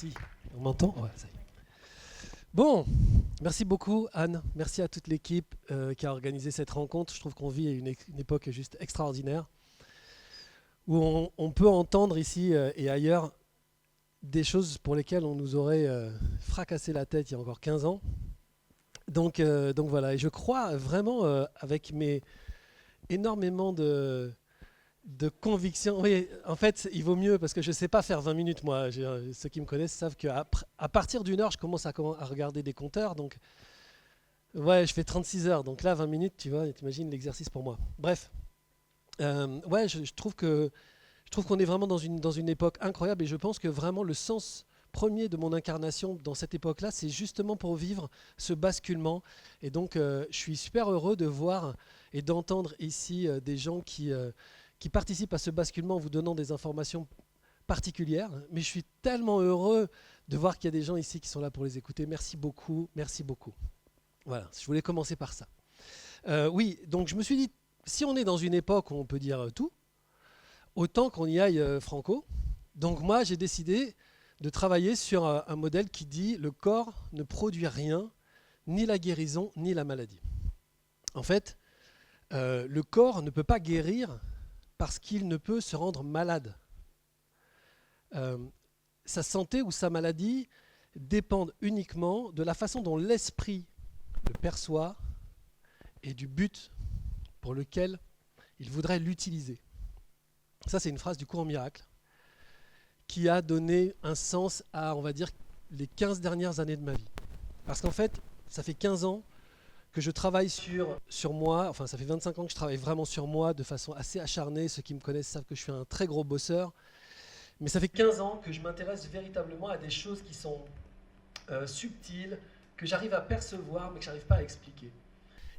Merci. On m'entend? Ouais, ça y est. Bon, merci beaucoup Anne. Merci à toute l'équipe qui a organisé cette rencontre. Je trouve qu'on vit une époque juste extraordinaire où on peut entendre ici et ailleurs des choses pour lesquelles on nous aurait fracassé la tête il y a encore 15 ans. Donc voilà, et je crois vraiment avec mes énormément de conviction. Oui, en fait, il vaut mieux parce que je ne sais pas faire 20 minutes, moi. Ceux qui me connaissent savent qu'à à partir d'une heure, je commence à regarder des compteurs. Donc, ouais, je fais 36 heures. Donc là, 20 minutes, tu vois, t'imagines l'exercice pour moi. Bref, ouais, je trouve qu'on est vraiment dans une époque incroyable et je pense que vraiment le sens premier de mon incarnation dans cette époque-là, c'est justement pour vivre ce basculement. Et donc, je suis super heureux de voir et d'entendre ici des gens qui participent à ce basculement en vous donnant des informations particulières. Mais je suis tellement heureux de voir qu'il y a des gens ici qui sont là pour les écouter. Merci beaucoup, merci beaucoup. Voilà, je voulais commencer par ça. Oui, donc je me suis dit, si on est dans une époque où on peut dire tout, autant qu'on y aille franco. Donc moi, j'ai décidé de travailler sur un modèle qui dit le corps ne produit rien, ni la guérison, ni la maladie. En fait, le corps ne peut pas guérir parce qu'il ne peut se rendre malade. Euh, Sa santé ou sa maladie dépendent uniquement de la façon dont l'esprit le perçoit et du but pour lequel il voudrait l'utiliser. Ça, c'est une phrase du cours Miracle qui a donné un sens à, on va dire, les 15 dernières années de ma vie. Parce qu'en fait, ça fait 15 ans que je travaille sur moi, enfin ça fait 25 ans que je travaille vraiment sur moi de façon assez acharnée. Ceux qui me connaissent savent que je suis un très gros bosseur. Mais ça fait 15 ans que je m'intéresse véritablement à des choses qui sont subtiles, que j'arrive à percevoir, mais que je n'arrive pas à expliquer.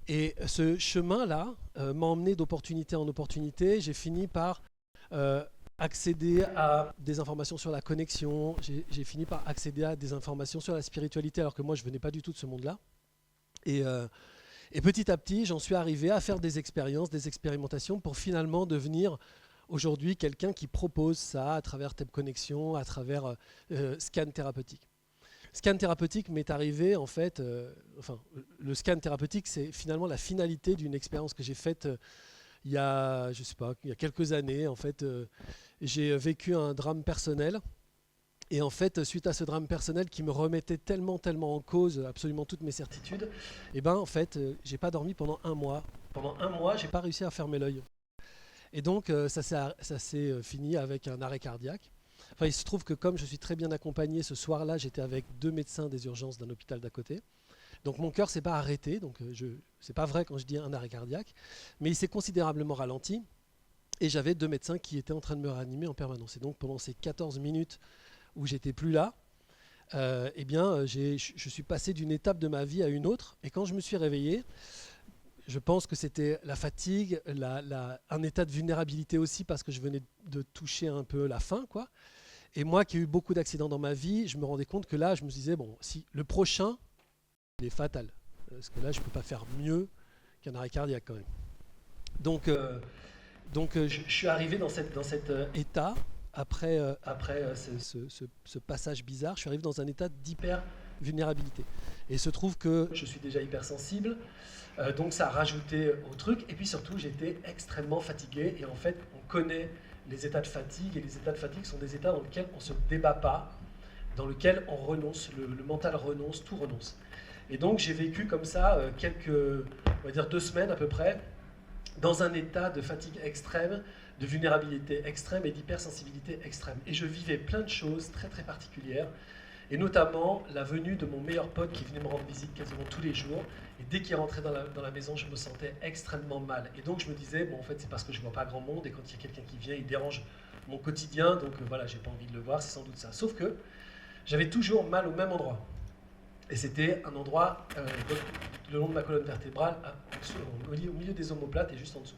Et ce chemin-là m'a emmené d'opportunité en opportunité. J'ai fini par euh, accéder à des informations sur la connexion. J'ai fini par accéder à des informations sur la spiritualité, alors que moi, je ne venais pas du tout de ce monde-là. Et, euh, et petit à petit, j'en suis arrivé à faire des expériences, des expérimentations pour finalement devenir aujourd'hui quelqu'un qui propose ça à travers Thème Connexion, à travers scan thérapeutique. Scan thérapeutique m'est arrivé en fait, enfin, le scan thérapeutique, c'est finalement la finalité d'une expérience que j'ai faite il y a, je sais pas, il y a quelques années. En fait, j'ai vécu un drame personnel. Et en fait, suite à ce drame personnel qui me remettait tellement en cause absolument toutes mes certitudes, et ben en fait, j'ai pas dormi pendant un mois. Pendant un mois, j'ai pas réussi à fermer l'œil. Et donc, ça s'est fini avec un arrêt cardiaque. Enfin, il se trouve que comme je suis très bien accompagné, ce soir-là, j'étais avec deux médecins des urgences d'un hôpital d'à côté. Donc mon cœur s'est pas arrêté, donc c'est pas vrai quand je dis un arrêt cardiaque, mais il s'est considérablement ralenti. Et j'avais deux médecins qui étaient en train de me réanimer en permanence. Et donc pendant ces 14 minutes où j'étais plus là, eh bien, je suis passé d'une étape de ma vie à une autre. Et quand je me suis réveillé, je pense que c'était la fatigue, un état de vulnérabilité aussi parce que je venais de toucher un peu la fin, quoi. Et moi qui ai eu beaucoup d'accidents dans ma vie, je me rendais compte que là, je me disais, bon, si le prochain, il est fatal. Parce que là, je ne peux pas faire mieux qu'un arrêt cardiaque quand même. Donc, je suis arrivé dans cet état, après ce passage bizarre, je suis arrivé dans un état d'hyper-vulnérabilité. Et il se trouve que je suis déjà hypersensible, donc ça a rajouté au truc. Et puis surtout, j'étais extrêmement fatigué. Et en fait, on connaît les états de fatigue. Et les états de fatigue sont des états dans lesquels on ne se débat pas, dans lesquels on renonce, le mental renonce, tout renonce. Et donc j'ai vécu comme ça on va dire 2 semaines à peu près, dans un état de fatigue extrême, de vulnérabilité extrême et d'hypersensibilité extrême. Et je vivais plein de choses très particulières, et notamment la venue de mon meilleur pote qui venait me rendre visite quasiment tous les jours. Et dès qu'il rentrait dans la maison, je me sentais extrêmement mal. Et donc je me disais, bon en fait c'est parce que je ne vois pas grand monde, et quand il y a quelqu'un qui vient, il dérange mon quotidien, donc voilà, j'ai pas envie de le voir, c'est sans doute ça. Sauf que j'avais toujours mal au même endroit. Et c'était un endroit le long de ma colonne vertébrale, au milieu des omoplates et juste en dessous.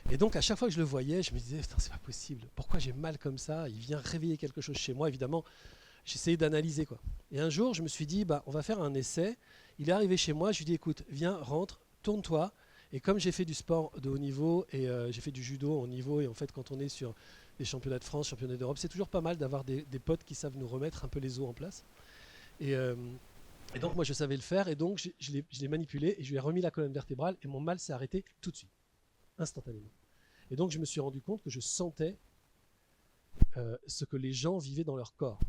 Et donc à chaque fois que je le voyais, je me disais, c'est pas possible, pourquoi j'ai mal comme ça? Il vient réveiller quelque chose chez moi, évidemment. J'essayais d'analyser quoi. Et un jour, je me suis dit, bah, on va faire un essai. Il est arrivé chez moi, je lui ai dit, écoute, viens, rentre, tourne-toi, Et comme j'ai fait du sport de haut niveau et j'ai fait du judo en haut niveau, et en fait quand on est sur des championnats de France, championnats d'Europe, c'est toujours pas mal d'avoir des potes qui savent nous remettre un peu les os en place. Et, euh, et donc moi je savais le faire, et donc je l'ai manipulé et je lui ai remis la colonne vertébrale et mon mal s'est arrêté tout de suite, instantanément. Et donc je me suis rendu compte que je sentais ce que les gens vivaient dans leur corps.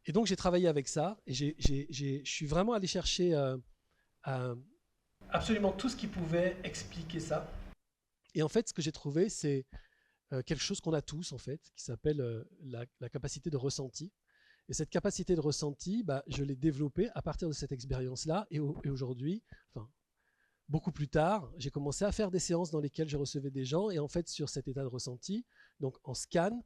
Et donc j'ai travaillé avec ça et je suis vraiment allé chercher absolument tout ce qui pouvait expliquer ça. Et en fait, ce que j'ai trouvé, c'est quelque chose qu'on a tous, en fait, qui s'appelle la capacité de ressenti. Et cette capacité de ressenti, bah, je l'ai développée à partir de cette expérience-là. Et aujourd'hui, enfin, beaucoup plus tard, j'ai commencé à faire des séances dans lesquelles je recevais des gens. Et en fait, sur cet état de ressenti, donc en scan,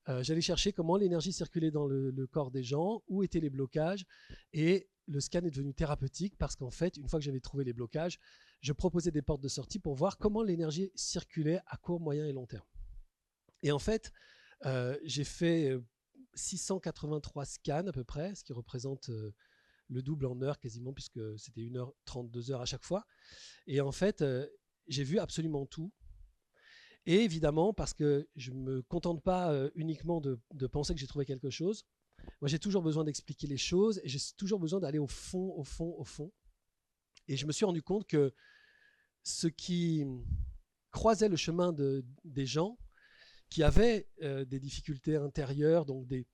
j'allais chercher comment l'énergie circulait dans le corps des gens, où étaient les blocages. Et le scan est devenu thérapeutique parce qu'en fait, une fois que j'avais trouvé les blocages, je proposais des portes de sortie pour voir comment l'énergie circulait à court, moyen et long terme. Et en fait, j'ai fait 683 scans à peu près, ce qui représente le double en heures quasiment, puisque c'était 1h30, 2 heures à chaque fois. Et en fait, j'ai vu absolument tout. Et évidemment, parce que je ne me contente pas uniquement de penser que j'ai trouvé quelque chose, moi j'ai toujours besoin d'expliquer les choses et j'ai toujours besoin d'aller au fond, au fond, au fond. Et je me suis rendu compte que ce qui croisait le chemin des gens qui avaient des difficultés intérieures, donc des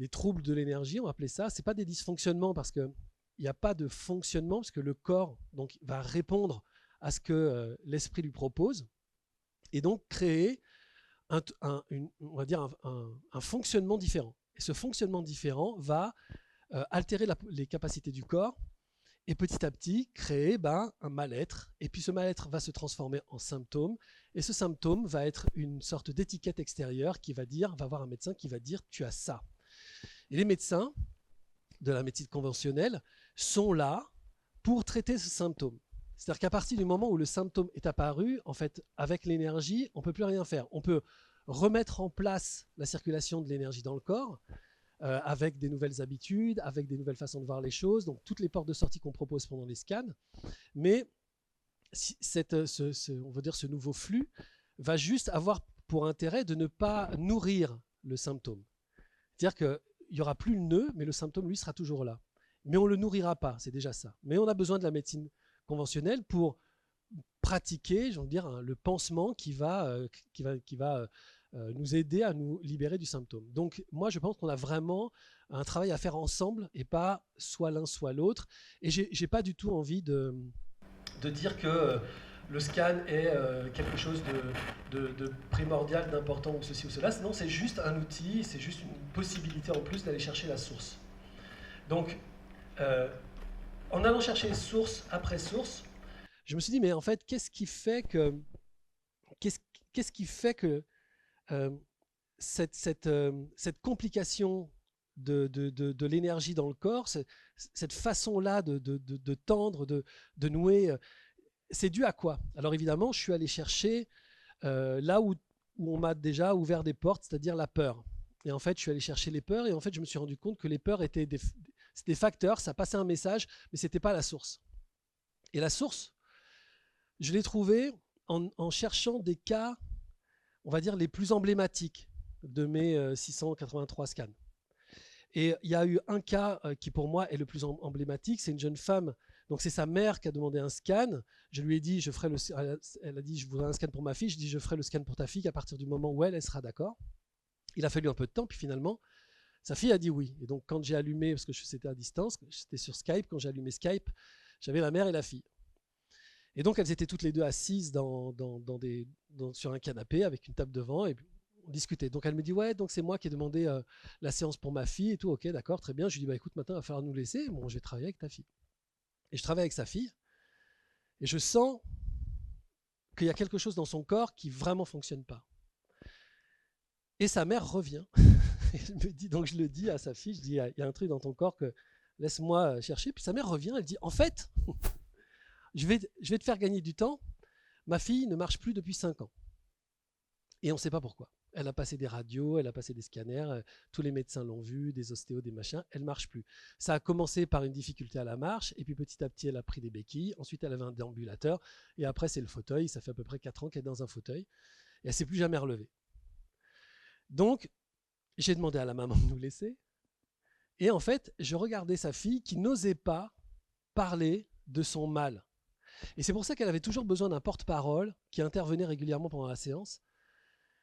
troubles de l'énergie, on va appeler ça, ce n'est pas des dysfonctionnements parce qu'il n'y a pas de fonctionnement, parce que le corps donc, va répondre à ce que l'esprit lui propose, et donc créer on va dire un fonctionnement différent. Et ce fonctionnement différent va altérer les capacités du corps et petit à petit créer un mal-être. Et puis ce mal-être va se transformer en symptôme. Et ce symptôme va être une sorte d'étiquette extérieure qui va voir un médecin qui va dire tu as ça. Et les médecins de la médecine conventionnelle sont là pour traiter ce symptôme. C'est-à-dire qu'à partir du moment où le symptôme est apparu, en fait, avec l'énergie, on ne peut plus rien faire. On peut remettre en place la circulation de l'énergie dans le corps avec des nouvelles habitudes, avec des nouvelles façons de voir les choses, donc toutes les portes de sortie qu'on propose pendant les scans. Mais on va dire ce nouveau flux va juste avoir pour intérêt de ne pas nourrir le symptôme. C'est-à-dire qu'il n'y aura plus le nœud, mais le symptôme, lui, sera toujours là. Mais on ne le nourrira pas, c'est déjà ça. Mais on a besoin de la médecine conventionnelle pour pratiquer, je veux dire, le pansement qui va nous aider à nous libérer du symptôme. Donc moi, je pense qu'on a vraiment un travail à faire ensemble et pas soit l'un soit l'autre. Et j'ai pas du tout envie de dire que le scan est quelque chose de primordial, d'important ou ceci ou cela. Non, c'est juste un outil, c'est juste une possibilité en plus d'aller chercher la source. Donc, en allant chercher source après source, je me suis dit, mais en fait, qu'est-ce qui fait que cette complication de l'énergie dans le corps, cette façon-là de tendre, de nouer, c'est dû à quoi? Alors évidemment, je suis allé chercher là où on m'a déjà ouvert des portes, c'est-à-dire la peur. Et en fait, je suis allé chercher les peurs, et en fait, je me suis rendu compte que les peurs étaient des facteurs, ça passait un message, mais ce n'était pas la source. Et la source, je l'ai trouvée en cherchant des cas, on va dire, les plus emblématiques de mes 683 scans. Et il y a eu un cas qui pour moi est le plus emblématique, c'est une jeune femme, donc c'est sa mère qui a demandé un scan. Je lui ai dit, elle a dit, je voudrais un scan pour ma fille, je dis, je ferai le scan pour ta fille à partir du moment où elle sera d'accord. Il a fallu un peu de temps, puis finalement, sa fille a dit oui. Et donc quand j'ai allumé, parce que c'était à distance, j'étais sur Skype, quand j'ai allumé Skype, j'avais la mère et la fille. Et donc elles étaient toutes les deux assises sur un canapé avec une table devant, et on discutait. Donc elle me dit ouais, donc c'est moi qui ai demandé la séance pour ma fille et tout. Ok, d'accord, très bien. Je lui dis bah écoute, maintenant il va falloir nous laisser. Bon, je vais travailler avec ta fille. Et je travaille avec sa fille et je sens qu'il y a quelque chose dans son corps qui vraiment fonctionne pas. Et sa mère revient. Elle me dit, donc je le dis à sa fille, je dis il y a un truc dans ton corps que laisse-moi chercher. Puis sa mère revient, elle dit en fait, je vais te faire gagner du temps. Ma fille ne marche plus depuis 5 ans. Et on ne sait pas pourquoi. Elle a passé des radios, elle a passé des scanners, tous les médecins l'ont vue, des ostéos, des machins, elle ne marche plus. Ça a commencé par une difficulté à la marche, et puis petit à petit, elle a pris des béquilles, ensuite elle avait un déambulateur, et après c'est le fauteuil, ça fait à peu près 4 ans qu'elle est dans un fauteuil, et elle ne s'est plus jamais relevée. Donc, j'ai demandé à la maman de nous laisser, et en fait, je regardais sa fille qui n'osait pas parler de son mal. Et c'est pour ça qu'elle avait toujours besoin d'un porte-parole qui intervenait régulièrement pendant la séance.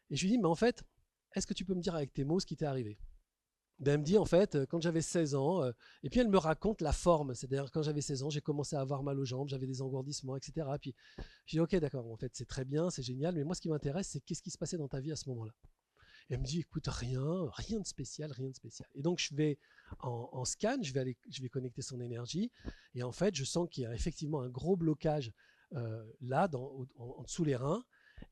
Et je lui dis, mais en fait, est-ce que tu peux me dire avec tes mots ce qui t'est arrivé? Ben, elle me dit, en fait, quand j'avais 16 ans, et puis elle me raconte la forme, c'est-à-dire quand j'avais 16 ans, j'ai commencé à avoir mal aux jambes, j'avais des engourdissements, etc. Puis je dis, ok, d'accord, en fait, c'est très bien, c'est génial, mais moi, ce qui m'intéresse, c'est qu'est-ce qui se passait dans ta vie à ce moment-là? Et elle me dit, écoute, rien de spécial, rien de spécial. Et donc, je vais en scan, je vais connecter son énergie, et en fait, je sens qu'il y a effectivement un gros blocage là, en dessous les reins,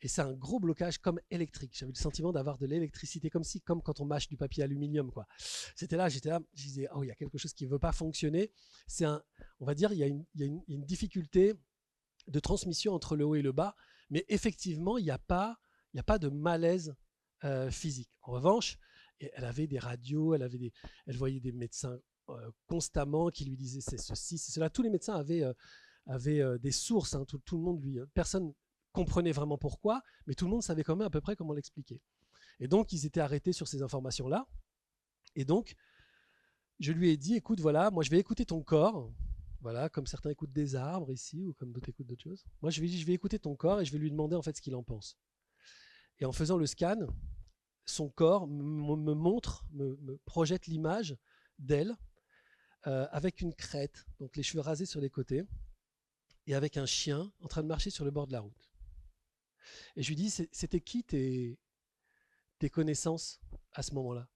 et c'est un gros blocage comme électrique. J'avais le sentiment d'avoir de l'électricité, comme quand on mâche du papier aluminium, quoi. J'étais là, je disais, oh, il y a quelque chose qui ne veut pas fonctionner. On va dire, il y a une difficulté de transmission entre le haut et le bas, mais effectivement, il n'y a pas de malaise physique. En revanche, elle avait des radios, elle voyait des médecins constamment qui lui disaient c'est ceci, c'est cela. Tous les médecins avaient des sources, hein, tout le monde personne comprenait vraiment pourquoi, mais tout le monde savait quand même à peu près comment l'expliquer. Et donc, ils étaient arrêtés sur ces informations-là. Et donc, je lui ai dit, écoute, voilà, moi je vais écouter ton corps, voilà, comme certains écoutent des arbres ici, ou comme d'autres écoutent d'autres choses. Moi, je lui ai dit, je vais écouter ton corps et je vais lui demander en fait ce qu'il en pense. Et en faisant le scan, son corps me montre, me projette l'image d'elle avec une crête, donc les cheveux rasés sur les côtés, et avec un chien en train de marcher sur le bord de la route. Et je lui dis, c'était qui tes connaissances à ce moment-là?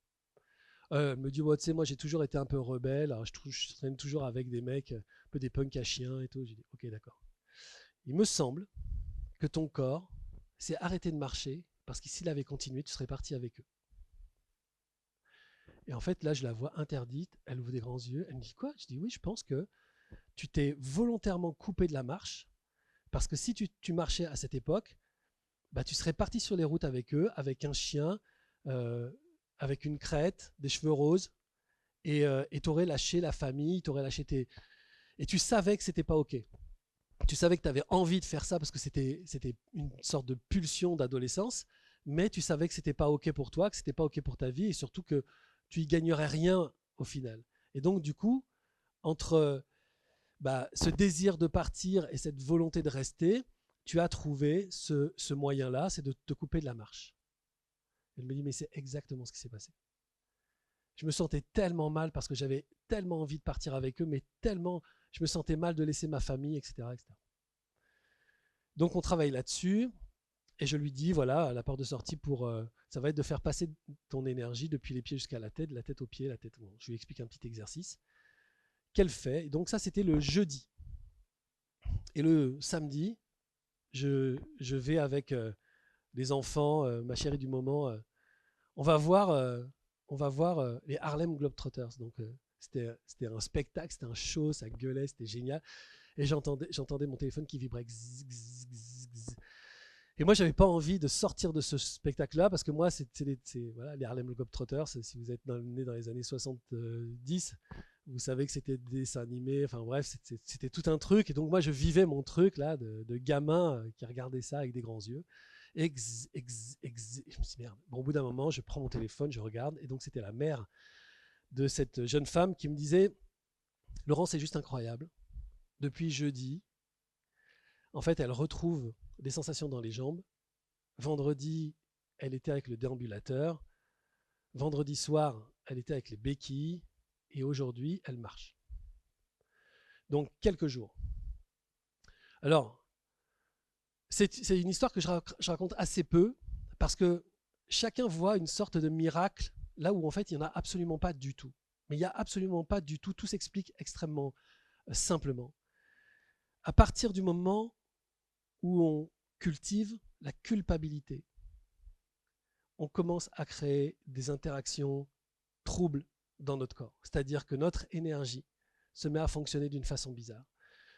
Elle me dit, ouais, tu sais, moi j'ai toujours été un peu rebelle, alors je traîne toujours avec des mecs, un peu des punks à chiens et tout. J'ai dit, ok, d'accord. Il me semble que ton corps s'est arrêté de marcher parce que s'il avait continué, tu serais parti avec eux. Et en fait, là, je la vois interdite, elle ouvre des grands yeux, elle me dit quoi? Je dis oui, je pense que tu t'es volontairement coupé de la marche, parce que si tu marchais à cette époque, bah, tu serais parti sur les routes avec eux, avec un chien, euh, avec une crête, des cheveux roses, et tu aurais lâché la famille, tu aurais lâché tes... Et tu savais que c'était pas OK. Tu savais que tu avais envie de faire ça parce que c'était une sorte de pulsion d'adolescence, mais tu savais que c'était pas OK pour toi, que c'était pas OK pour ta vie, et surtout que tu y gagnerais rien au final. Et donc, du coup, entre ce désir de partir et cette volonté de rester, tu as trouvé ce moyen-là, c'est de te couper de la marche. Elle me dit, mais c'est exactement ce qui s'est passé. Je me sentais tellement mal parce que j'avais tellement envie de partir avec eux, mais tellement, je me sentais mal de laisser ma famille, etc. etc. Donc on travaille là-dessus, et je lui dis, voilà, à la porte de sortie, ça va être de faire passer ton énergie depuis les pieds jusqu'à la tête aux pieds, la tête. Bon, je lui explique un petit exercice qu'elle fait. Et donc ça, c'était le jeudi. Et le samedi, je vais avec les enfants, ma chérie du moment, on va voir, les Harlem Globetrotters. Donc c'était un spectacle, c'était un show, ça gueulait, c'était génial. Et j'entendais mon téléphone qui vibrait. Gzz, gzz, gzz, gzz. Et moi, j'avais pas envie de sortir de ce spectacle-là parce que moi, voilà, les Harlem Globetrotters. Si vous êtes né dans les années 70, vous savez que c'était des dessins animés. Enfin bref, c'était tout un truc. Et donc moi, je vivais mon truc là de gamin qui regardait ça avec des grands yeux. Et je me suis dit, merde. Bon, au bout d'un moment, je prends mon téléphone, je regarde. Et donc, c'était la mère de cette jeune femme qui me disait, Laurent, c'est juste incroyable. Depuis jeudi, en fait, elle retrouve des sensations dans les jambes. Vendredi, elle était avec le déambulateur. Vendredi soir, elle était avec les béquilles. Et aujourd'hui, elle marche. Donc, quelques jours. Alors, c'est une histoire que je raconte assez peu parce que chacun voit une sorte de miracle là où en fait il n'y en a absolument pas du tout. Mais il n'y a absolument pas du tout. Tout s'explique extrêmement simplement. À partir du moment où on cultive la culpabilité, on commence à créer des interactions troubles dans notre corps. C'est-à-dire que notre énergie se met à fonctionner d'une façon bizarre.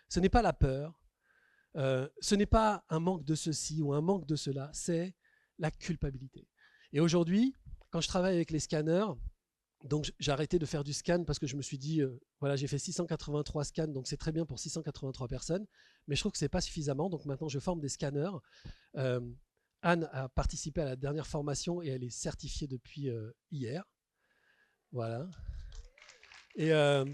Ce n'est pas la peur, ce n'est pas un manque de ceci ou un manque de cela, c'est la culpabilité. Et aujourd'hui, quand je travaille avec les scanners, donc j'ai arrêté de faire du scan parce que je me suis dit, voilà, j'ai fait 683 scans, donc c'est très bien pour 683 personnes, mais je trouve que c'est pas suffisamment, donc maintenant je forme des scanners. Euh, Anne a participé à la dernière formation et elle est certifiée depuis hier. Voilà. Et, euh,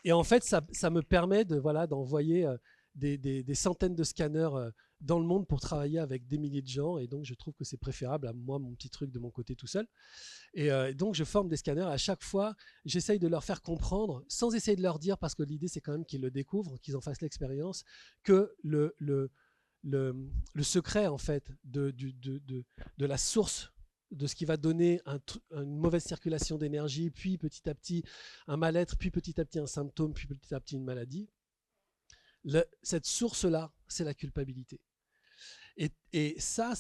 et en fait, ça me permet de, voilà, d'envoyer des centaines de scanners dans le monde pour travailler avec des milliers de gens. Et donc, je trouve que c'est préférable à moi, mon petit truc de mon côté tout seul. Et donc, je forme des scanners. À chaque fois, j'essaye de leur faire comprendre, sans essayer de leur dire, parce que l'idée, c'est quand même qu'ils le découvrent, qu'ils en fassent l'expérience, que le secret, en fait, de la source de ce qui va donner une mauvaise circulation d'énergie, puis petit à petit un mal-être, puis petit à petit un symptôme, puis petit à petit une maladie. Cette source-là, c'est la culpabilité. Et c'est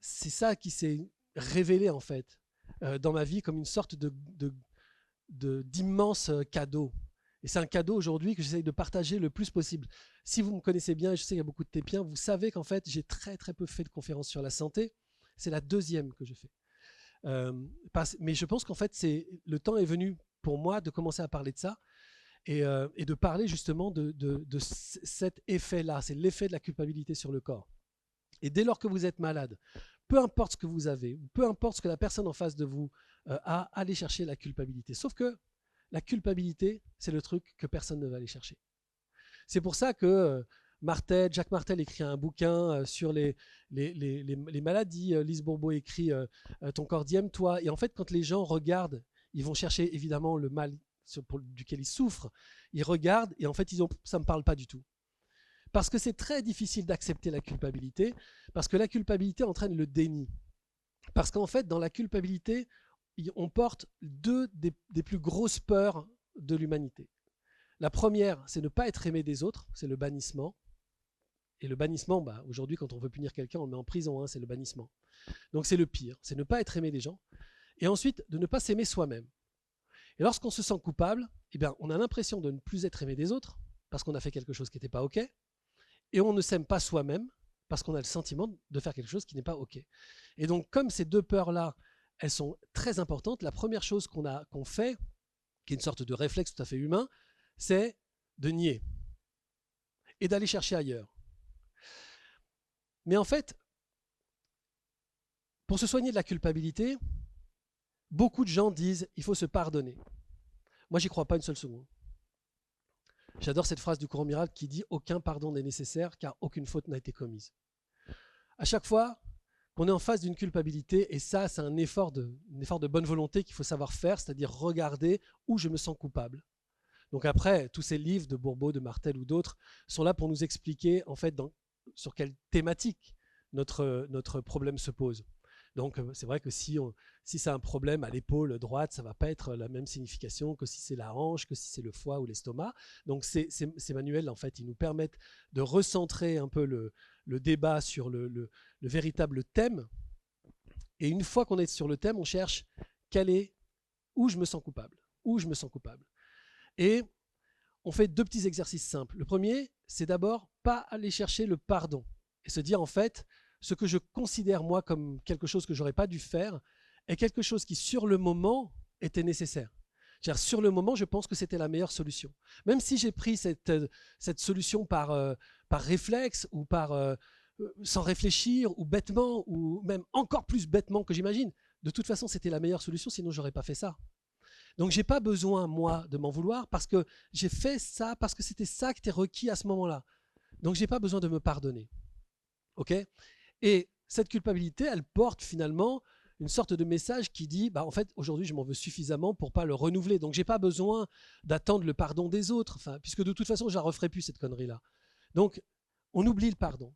ça qui s'est révélé en fait dans ma vie comme une sorte d'immense cadeau. Et c'est un cadeau aujourd'hui que j'essaye de partager le plus possible. Si vous me connaissez bien, et je sais qu'il y a beaucoup de tépiens, vous savez qu'en fait, j'ai très très peu fait de conférences sur la santé. C'est la deuxième que je fais. Mais je pense qu'en fait, le temps est venu pour moi de commencer à parler de ça et de parler justement de cet effet-là. C'est l'effet de la culpabilité sur le corps. Et dès lors que vous êtes malade, peu importe ce que vous avez, peu importe ce que la personne en face de vous a, allez chercher la culpabilité. Sauf que la culpabilité, c'est le truc que personne ne va aller chercher. C'est pour ça que Jacques Martel écrit un bouquin sur les maladies. Lise Bourbeau écrit Ton corps dit aime-toi. Et en fait, quand les gens regardent, ils vont chercher évidemment le mal duquel ils souffrent. Ils regardent et en fait, ça ne me parle pas du tout. Parce que c'est très difficile d'accepter la culpabilité, parce que la culpabilité entraîne le déni. Parce qu'en fait, dans la culpabilité, on porte deux des plus grosses peurs de l'humanité. La première, c'est ne pas être aimé des autres, c'est le bannissement. Et le bannissement, aujourd'hui, quand on veut punir quelqu'un, on le met en prison, hein, c'est le bannissement. Donc c'est le pire, c'est ne pas être aimé des gens. Et ensuite, de ne pas s'aimer soi-même. Et lorsqu'on se sent coupable, eh bien, on a l'impression de ne plus être aimé des autres, parce qu'on a fait quelque chose qui n'était pas OK, et on ne s'aime pas soi-même, parce qu'on a le sentiment de faire quelque chose qui n'est pas OK. Et donc, comme ces deux peurs-là, elles sont très importantes, la première chose qu'on fait, qui est une sorte de réflexe tout à fait humain, c'est de nier et d'aller chercher ailleurs. Mais en fait, pour se soigner de la culpabilité, beaucoup de gens disent il faut se pardonner. Moi, j'y crois pas une seule seconde. J'adore cette phrase du courant miracle qui dit aucun pardon n'est nécessaire car aucune faute n'a été commise. À chaque fois qu'on est en face d'une culpabilité, et ça, c'est un effort de bonne volonté qu'il faut savoir faire, c'est-à-dire regarder où je me sens coupable. Donc après, tous ces livres de Bourbeau, de Martel ou d'autres sont là pour nous expliquer en fait sur quelle thématique notre problème se pose. Donc c'est vrai que si c'est un problème à l'épaule droite, ça ne va pas être la même signification que si c'est la hanche, que si c'est le foie ou l'estomac. Donc ces manuels, en fait, ils nous permettent de recentrer un peu le débat sur le véritable thème. Et une fois qu'on est sur le thème, on cherche où je me sens coupable. Où je me sens coupable. Et on fait deux petits exercices simples. Le premier, c'est d'abord pas aller chercher le pardon et se dire en fait, ce que je considère moi comme quelque chose que j'aurais pas dû faire est quelque chose qui sur le moment était nécessaire. C'est-à-dire, sur le moment, je pense que c'était la meilleure solution. Même si j'ai pris cette solution par réflexe ou sans réfléchir ou bêtement ou même encore plus bêtement que j'imagine, de toute façon, c'était la meilleure solution, sinon j'aurais pas fait ça. Donc j'ai pas besoin, moi, de m'en vouloir parce que j'ai fait ça, parce que c'était ça qui était requis à ce moment-là. Donc j'ai pas besoin de me pardonner. OK ? Et cette culpabilité, elle porte finalement une sorte de message qui dit en fait, aujourd'hui, je m'en veux suffisamment pour pas le renouveler. Donc j'ai pas besoin d'attendre le pardon des autres, puisque de toute façon, je la referai plus cette connerie-là. Donc on oublie le pardon.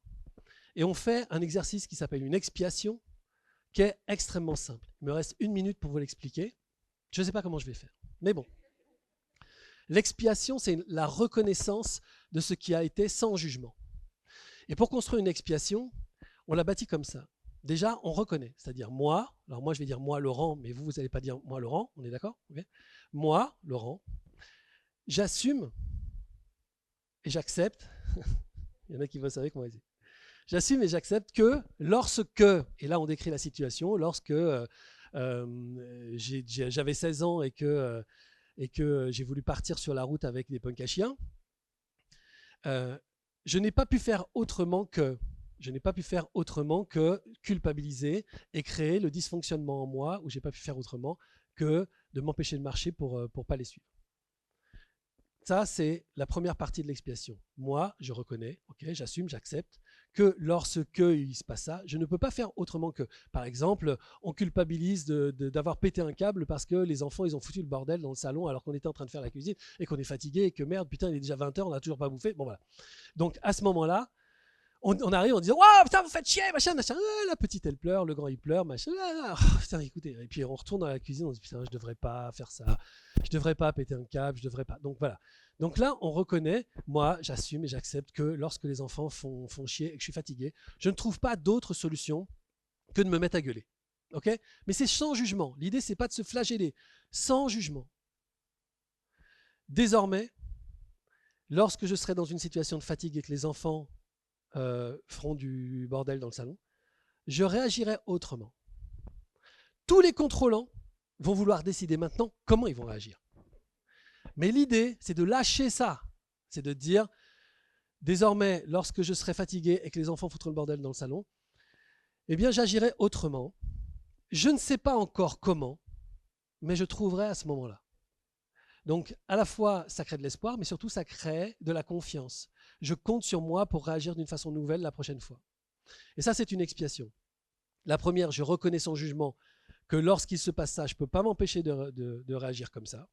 Et on fait un exercice qui s'appelle une expiation, qui est extrêmement simple. Il me reste 1 minute pour vous l'expliquer. Je ne sais pas comment je vais faire. Mais bon. L'expiation, c'est la reconnaissance de ce qui a été sans jugement. Et pour construire une expiation, on l'a bâti comme ça. Déjà, on reconnaît, c'est-à-dire moi, alors moi je vais dire moi Laurent, mais vous n'allez pas dire moi Laurent, on est d'accord? Okay. Moi, Laurent, j'assume et j'accepte, il y en a qui veulent savoir comment dire, J'assume et j'accepte que lorsque, et là on décrit la situation, lorsque j'avais 16 ans et que j'ai voulu partir sur la route avec des punks à chiens, je n'ai pas pu faire autrement que culpabiliser et créer le dysfonctionnement en moi où j'ai pas pu faire autrement que de m'empêcher de marcher pour pas les suivre. Ça, c'est la première partie de l'expiation. Moi, je reconnais, ok, j'assume, j'accepte que lorsque il se passe ça, je ne peux pas faire autrement que, par exemple, on culpabilise d'avoir pété un câble parce que les enfants, ils ont foutu le bordel dans le salon alors qu'on était en train de faire la cuisine et qu'on est fatigué et que merde, putain, il est déjà 20h, on n'a toujours pas bouffé. Bon, voilà. Donc, à ce moment-là, on arrive en disant waouh putain vous faites chier machin machin, la petite elle pleure, le grand il pleure machin, putain écoutez, et puis on retourne dans la cuisine, on se dit putain je devrais pas faire ça, je devrais pas péter un câble, je devrais pas, donc voilà. Donc là on reconnaît, moi j'assume et j'accepte que lorsque les enfants font chier et que je suis fatigué, je ne trouve pas d'autre solution que de me mettre à gueuler, ok, mais c'est sans jugement, l'idée c'est pas de se flageller, sans jugement. Désormais, lorsque je serai dans une situation de fatigue et que les enfants feront du bordel dans le salon, je réagirai autrement. Tous les contrôlants vont vouloir décider maintenant comment ils vont réagir. Mais l'idée, c'est de lâcher ça. C'est de dire, désormais, lorsque je serai fatigué et que les enfants foutront le bordel dans le salon, eh bien, j'agirai autrement. Je ne sais pas encore comment, mais je trouverai à ce moment-là. Donc, à la fois, ça crée de l'espoir, mais surtout, ça crée de la confiance. Je compte sur moi pour réagir d'une façon nouvelle la prochaine fois. Et ça, c'est une expiation. La première, je reconnais son jugement, que lorsqu'il se passe ça, je ne peux pas m'empêcher de réagir comme ça.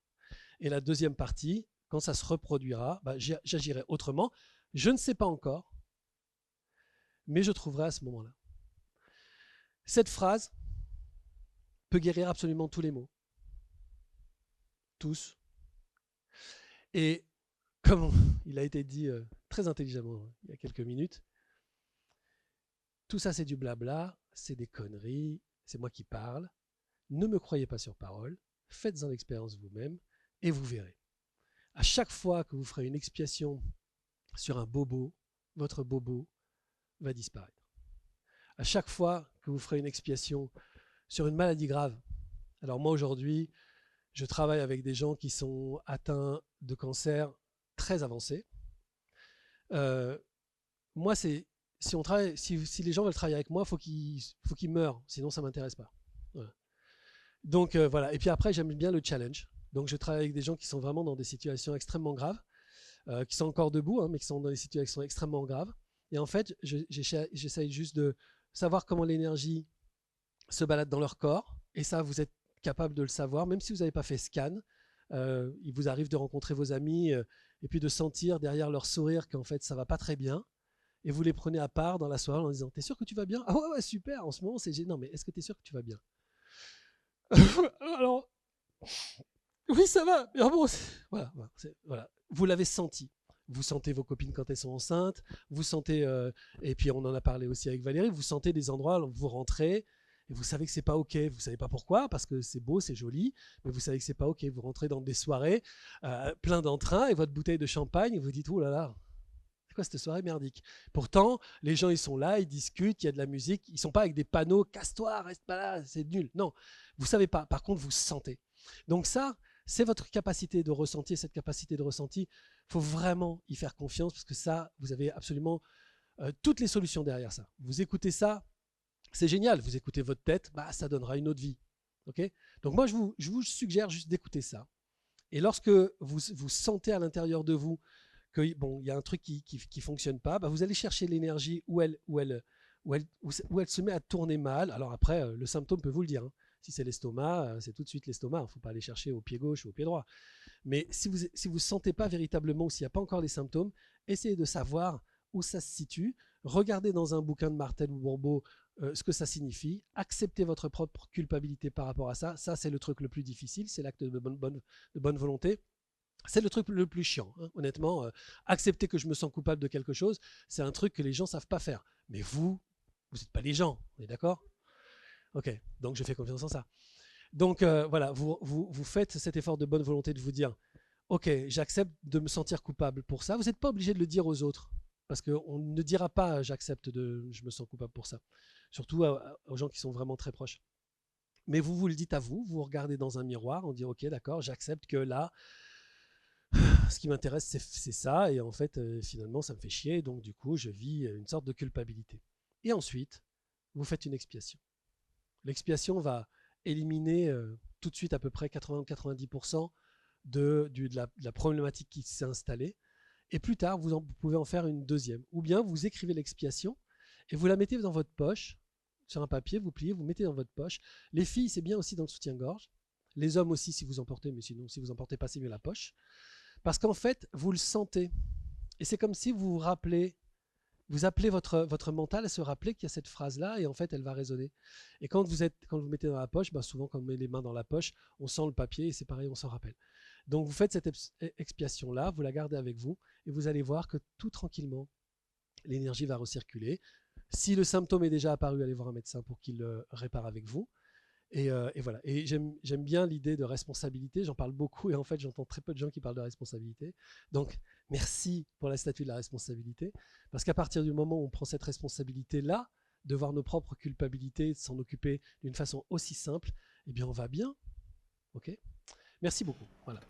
Et la deuxième partie, quand ça se reproduira, bah, j'agirai autrement. Je ne sais pas encore, mais je trouverai à ce moment-là. Cette phrase peut guérir absolument tous les maux. Tous. Et comme il a été dit très intelligemment il y a quelques minutes, tout ça c'est du blabla, c'est des conneries, c'est moi qui parle. Ne me croyez pas sur parole, faites-en l'expérience vous-même et vous verrez. À chaque fois que vous ferez une expiation sur un bobo, votre bobo va disparaître. À chaque fois que vous ferez une expiation sur une maladie grave, alors moi aujourd'hui, je travaille avec des gens qui sont atteints de cancer très avancé. Moi, c'est si on travaille, si les gens veulent travailler avec moi, faut qu'ils meurent, sinon ça m'intéresse pas. Voilà. Donc voilà. Et puis après, j'aime bien le challenge. Donc je travaille avec des gens qui sont vraiment dans des situations extrêmement graves, qui sont encore debout, hein, mais qui sont dans des situations extrêmement graves. Et en fait, j'essaye juste de savoir comment l'énergie se balade dans leur corps. Et ça, vous êtes capable de le savoir, même si vous n'avez pas fait scan. Il vous arrive de rencontrer vos amis et puis de sentir derrière leur sourire qu'en fait ça va pas très bien, et vous les prenez à part dans la soirée en disant t'es sûr que tu vas bien? Ah ouais, ouais super, en ce moment c'est génial, mais est-ce que t'es sûr que tu vas bien? Alors oui ça va, mais bon, voilà, voilà, vous l'avez senti. Vous sentez vos copines quand elles sont enceintes, vous sentez, et puis on en a parlé aussi avec Valérie, vous sentez des endroits où vous rentrez, et vous savez que c'est pas ok, vous savez pas pourquoi, parce que c'est beau, c'est joli, mais vous savez que c'est pas ok. Vous rentrez dans des soirées plein d'entrain et votre bouteille de champagne, et vous dites oh là là, c'est quoi cette soirée merdique? Pourtant, les gens ils sont là, ils discutent, il y a de la musique, ils sont pas avec des panneaux casse-toi, reste pas là, c'est nul. Non, vous savez pas. Par contre, vous sentez. Donc ça, c'est votre capacité de ressentir. Cette capacité de ressenti, faut vraiment y faire confiance parce que ça, vous avez absolument toutes les solutions derrière ça. Vous écoutez ça. C'est génial, vous écoutez votre tête, bah, ça donnera une autre vie. Okay, donc moi, je vous suggère juste d'écouter ça. Et lorsque vous sentez à l'intérieur de vous qu'il bon, y a un truc qui fonctionne pas, bah, vous allez chercher l'énergie où elle se met à tourner mal. Alors après, le symptôme peut vous le dire. Hein. Si c'est l'estomac, c'est tout de suite l'estomac. Il ne faut pas aller chercher au pied gauche ou au pied droit. Mais si vous ne sentez pas véritablement, ou s'il n'y a pas encore les symptômes, essayez de savoir où ça se situe. Regardez dans un bouquin de Martel ou Bourbeau ce que ça signifie. Acceptez votre propre culpabilité par rapport à ça. Ça, c'est le truc le plus difficile. C'est l'acte de bonne volonté. C'est le truc le plus chiant, hein. Honnêtement. Accepter que je me sens coupable de quelque chose, c'est un truc que les gens ne savent pas faire. Mais vous n'êtes pas les gens, on est d'accord? Ok, donc je fais confiance en ça. Donc voilà, vous faites cet effort de bonne volonté de vous dire, ok, j'accepte de me sentir coupable pour ça. Vous n'êtes pas obligé de le dire aux autres. Parce qu'on ne dira pas j'accepte je me sens coupable pour ça. Surtout aux gens qui sont vraiment très proches. Mais vous vous le dites à vous, vous regardez dans un miroir, on dit ok d'accord, j'accepte que là, ce qui m'intéresse c'est ça, et en fait finalement ça me fait chier, donc du coup je vis une sorte de culpabilité. Et ensuite, vous faites une expiation. L'expiation va éliminer tout de suite à peu près 80-90% de la problématique qui s'est installée. Et plus tard, vous pouvez en faire une deuxième. Ou bien vous écrivez l'expiation et vous la mettez dans votre poche, sur un papier, vous pliez, vous mettez dans votre poche. Les filles, c'est bien aussi dans le soutien-gorge. Les hommes aussi, si vous en portez, mais sinon, si vous en portez pas, c'est mieux la poche. Parce qu'en fait, vous le sentez. Et c'est comme si vous vous rappelez, vous appelez votre mental à se rappeler qu'il y a cette phrase-là, et en fait, elle va résonner. Et quand vous mettez dans la poche, bah souvent, quand on met les mains dans la poche, on sent le papier, et c'est pareil, on s'en rappelle. Donc, vous faites cette expiation-là, vous la gardez avec vous, et vous allez voir que tout tranquillement, l'énergie va recirculer. Si le symptôme est déjà apparu, allez voir un médecin pour qu'il le répare avec vous. Et voilà. Et j'aime bien l'idée de responsabilité. J'en parle beaucoup et en fait, j'entends très peu de gens qui parlent de responsabilité. Donc, merci pour la statue de la responsabilité. Parce qu'à partir du moment où on prend cette responsabilité-là, de voir nos propres culpabilités, de s'en occuper d'une façon aussi simple, eh bien, on va bien. OK ? Merci beaucoup. Voilà.